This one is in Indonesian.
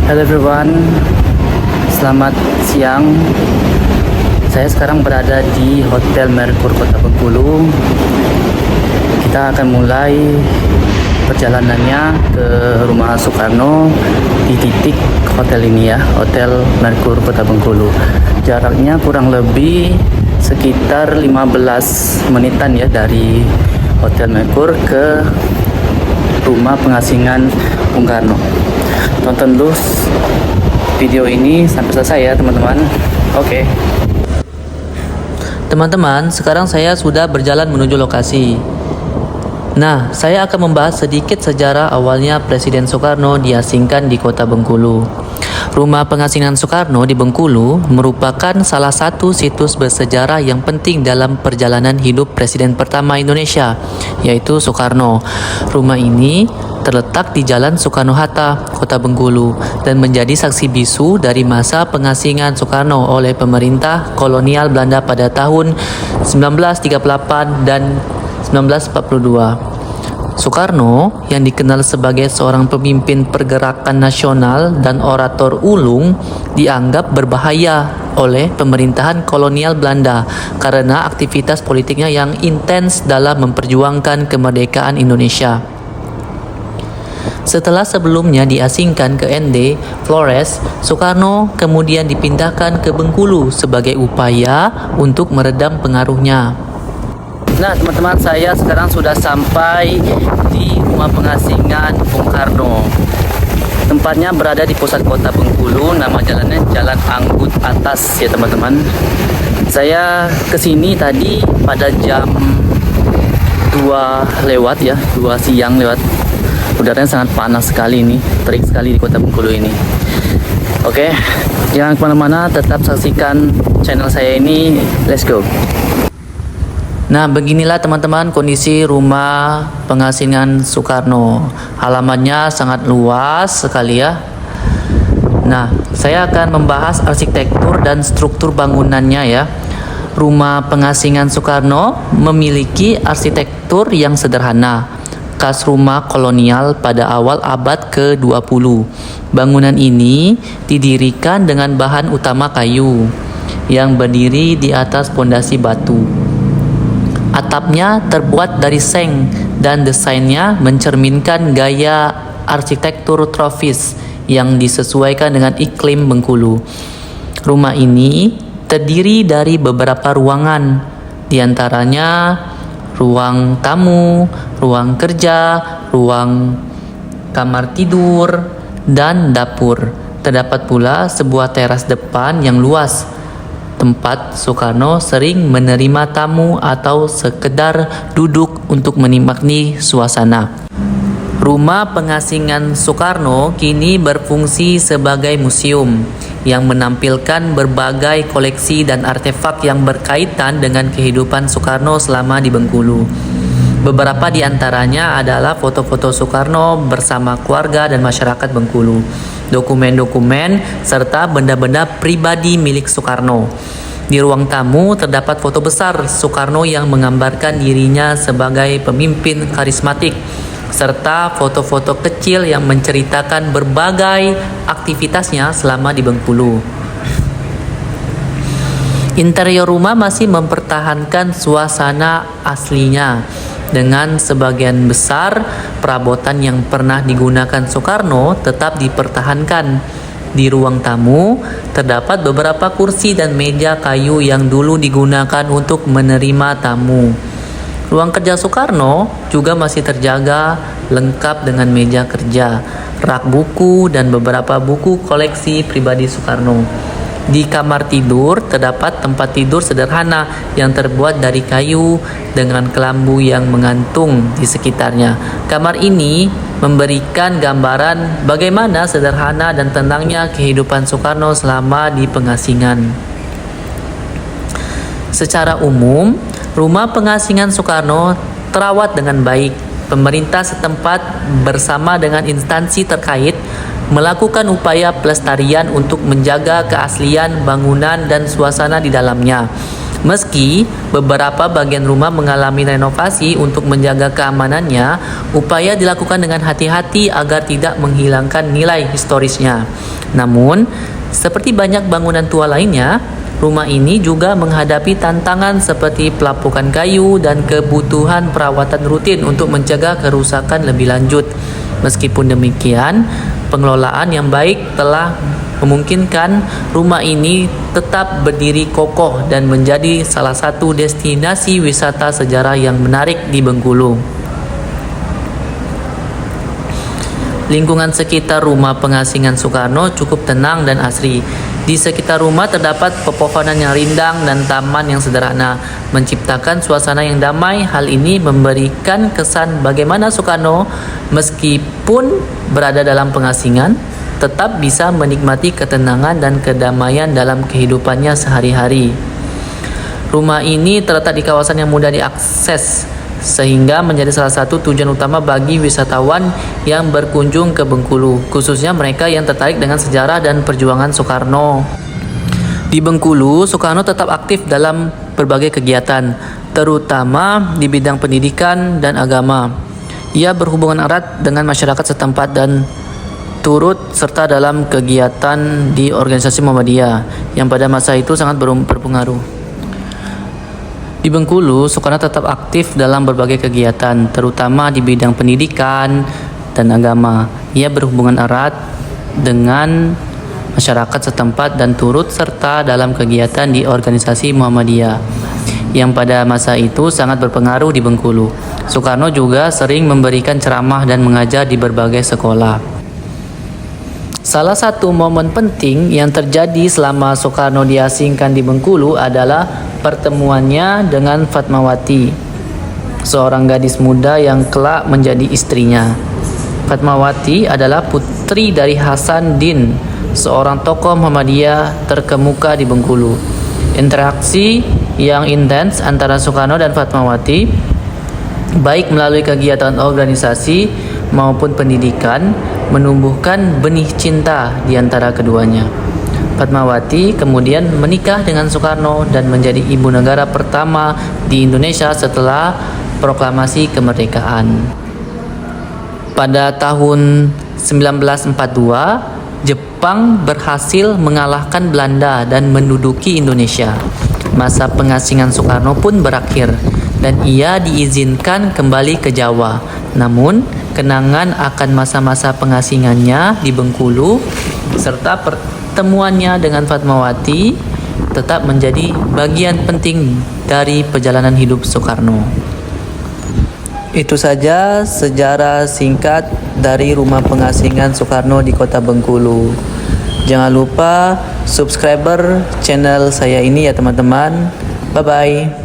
Hello everyone, selamat siang. Saya sekarang berada di Hotel Merkur Kota Bengkulu. Kita akan mulai perjalanannya ke rumah Soekarno di titik hotel ini ya, Hotel Merkur Kota Bengkulu. Jaraknya kurang lebih sekitar 15 menitan ya dari Hotel Merkur ke rumah pengasingan Bung Karno. Tonton dulu video ini sampai selesai ya teman-teman. Oke. Teman-teman, sekarang saya sudah berjalan menuju lokasi. Nah, saya akan membahas sedikit sejarah awalnya Presiden Soekarno diasingkan di Kota Bengkulu. Rumah pengasingan Soekarno di Bengkulu merupakan salah satu situs bersejarah yang penting dalam perjalanan hidup Presiden pertama Indonesia, yaitu Soekarno. Rumah ini terletak di Jalan Soekarno-Hatta, Kota Bengkulu, dan menjadi saksi bisu dari masa pengasingan Soekarno oleh pemerintah kolonial Belanda pada tahun 1938 dan 1942. Soekarno, yang dikenal sebagai seorang pemimpin pergerakan nasional dan orator ulung, dianggap berbahaya oleh pemerintahan kolonial Belanda karena aktivitas politiknya yang intens dalam memperjuangkan kemerdekaan Indonesia. Setelah sebelumnya diasingkan ke ND, Flores, Soekarno kemudian dipindahkan ke Bengkulu sebagai upaya untuk meredam pengaruhnya. Nah teman-teman, saya sekarang sudah sampai di rumah pengasingan Bung Karno. Tempatnya berada di pusat kota Bengkulu, nama jalannya Jalan Anggut Atas ya teman-teman. Saya kesini tadi pada jam 2 lewat ya, 2 siang lewat. Udaranya sangat panas sekali ini, terik sekali di kota Bengkulu ini. Oke, jangan kemana-mana, tetap saksikan channel saya ini. Let's go. Nah, beginilah teman-teman kondisi rumah pengasingan Soekarno. Halamannya sangat luas sekali ya. Nah, saya akan membahas arsitektur dan struktur bangunannya ya. Rumah pengasingan Soekarno memiliki arsitektur yang sederhana, khas rumah kolonial pada awal abad ke-20. Bangunan ini didirikan dengan bahan utama kayu yang berdiri di atas pondasi batu. Atapnya terbuat dari seng dan desainnya mencerminkan gaya arsitektur tropis yang disesuaikan dengan iklim Bengkulu. Rumah ini terdiri dari beberapa ruangan, diantaranya ruang tamu, ruang kerja, ruang kamar tidur, dan dapur. Terdapat pula sebuah teras depan yang luas, tempat Soekarno sering menerima tamu atau sekedar duduk untuk menikmati suasana. Rumah pengasingan Soekarno kini berfungsi sebagai museum yang menampilkan berbagai koleksi dan artefak yang berkaitan dengan kehidupan Soekarno selama di Bengkulu. Beberapa di antaranya adalah foto-foto Soekarno bersama keluarga dan masyarakat Bengkulu, dokumen-dokumen, serta benda-benda pribadi milik Soekarno. Di ruang tamu terdapat foto besar Soekarno yang menggambarkan dirinya sebagai pemimpin karismatik, serta foto-foto kecil yang menceritakan berbagai aktivitasnya selama di Bengkulu. Interior rumah masih mempertahankan suasana aslinya, dengan sebagian besar perabotan yang pernah digunakan Soekarno tetap dipertahankan. Di ruang tamu terdapat beberapa kursi dan meja kayu yang dulu digunakan untuk menerima tamu. Ruang kerja Soekarno juga masih terjaga lengkap dengan meja kerja, rak buku, dan beberapa buku koleksi pribadi Soekarno. Di kamar tidur terdapat tempat tidur sederhana yang terbuat dari kayu dengan kelambu yang menggantung di sekitarnya. Kamar ini memberikan gambaran bagaimana sederhana dan tenangnya kehidupan Soekarno selama di pengasingan. Secara umum, rumah pengasingan Soekarno terawat dengan baik. Pemerintah setempat bersama dengan instansi terkait melakukan upaya pelestarian untuk menjaga keaslian bangunan dan suasana di dalamnya. Meski beberapa bagian rumah mengalami renovasi untuk menjaga keamanannya, upaya dilakukan dengan hati-hati agar tidak menghilangkan nilai historisnya. Namun, seperti banyak bangunan tua lainnya, rumah ini juga menghadapi tantangan seperti pelapukan kayu dan kebutuhan perawatan rutin untuk mencegah kerusakan lebih lanjut. Meskipun demikian, pengelolaan yang baik telah memungkinkan rumah ini tetap berdiri kokoh dan menjadi salah satu destinasi wisata sejarah yang menarik di Bengkulu. Lingkungan sekitar rumah pengasingan Soekarno cukup tenang dan asri. Di sekitar rumah terdapat pepohonan yang rindang dan taman yang sederhana, menciptakan suasana yang damai. Hal ini memberikan kesan bagaimana Soekarno, meskipun berada dalam pengasingan, tetap bisa menikmati ketenangan dan kedamaian dalam kehidupannya sehari-hari. Rumah ini terletak di kawasan yang mudah diakses, sehingga menjadi salah satu tujuan utama bagi wisatawan yang berkunjung ke Bengkulu, khususnya mereka yang tertarik dengan sejarah dan perjuangan Soekarno. Di Bengkulu, Soekarno tetap aktif dalam berbagai kegiatan, terutama di bidang pendidikan dan agama. Ia berhubungan erat dengan masyarakat setempat dan turut serta dalam kegiatan di organisasi Muhammadiyah yang pada masa itu sangat berpengaruh. Di Bengkulu, Soekarno tetap aktif dalam berbagai kegiatan, terutama di bidang pendidikan dan agama. Ia berhubungan erat dengan masyarakat setempat dan turut serta dalam kegiatan di organisasi Muhammadiyah yang pada masa itu sangat berpengaruh di Bengkulu. Soekarno juga sering memberikan ceramah dan mengajar di berbagai sekolah. Salah satu momen penting yang terjadi selama Soekarno diasingkan di Bengkulu adalah pertemuannya dengan Fatmawati, seorang gadis muda yang kelak menjadi istrinya. Fatmawati adalah putri dari Hasan Din, seorang tokoh Muhammadiyah terkemuka di Bengkulu. Interaksi yang intens antara Soekarno dan Fatmawati, baik melalui kegiatan organisasi maupun pendidikan, menumbuhkan benih cinta di antara keduanya. Fatmawati kemudian menikah dengan Soekarno dan menjadi ibu negara pertama di Indonesia setelah proklamasi kemerdekaan. Pada tahun 1942, Jepang berhasil mengalahkan Belanda dan menduduki Indonesia. Masa pengasingan Soekarno pun berakhir dan ia diizinkan kembali ke Jawa. Namun, kenangan akan masa-masa pengasingannya di Bengkulu serta pertemuannya dengan Fatmawati tetap menjadi bagian penting dari perjalanan hidup Soekarno. Itu saja sejarah singkat dari rumah pengasingan Soekarno di Kota Bengkulu. Jangan lupa subscriber channel saya ini ya teman-teman. Bye-bye.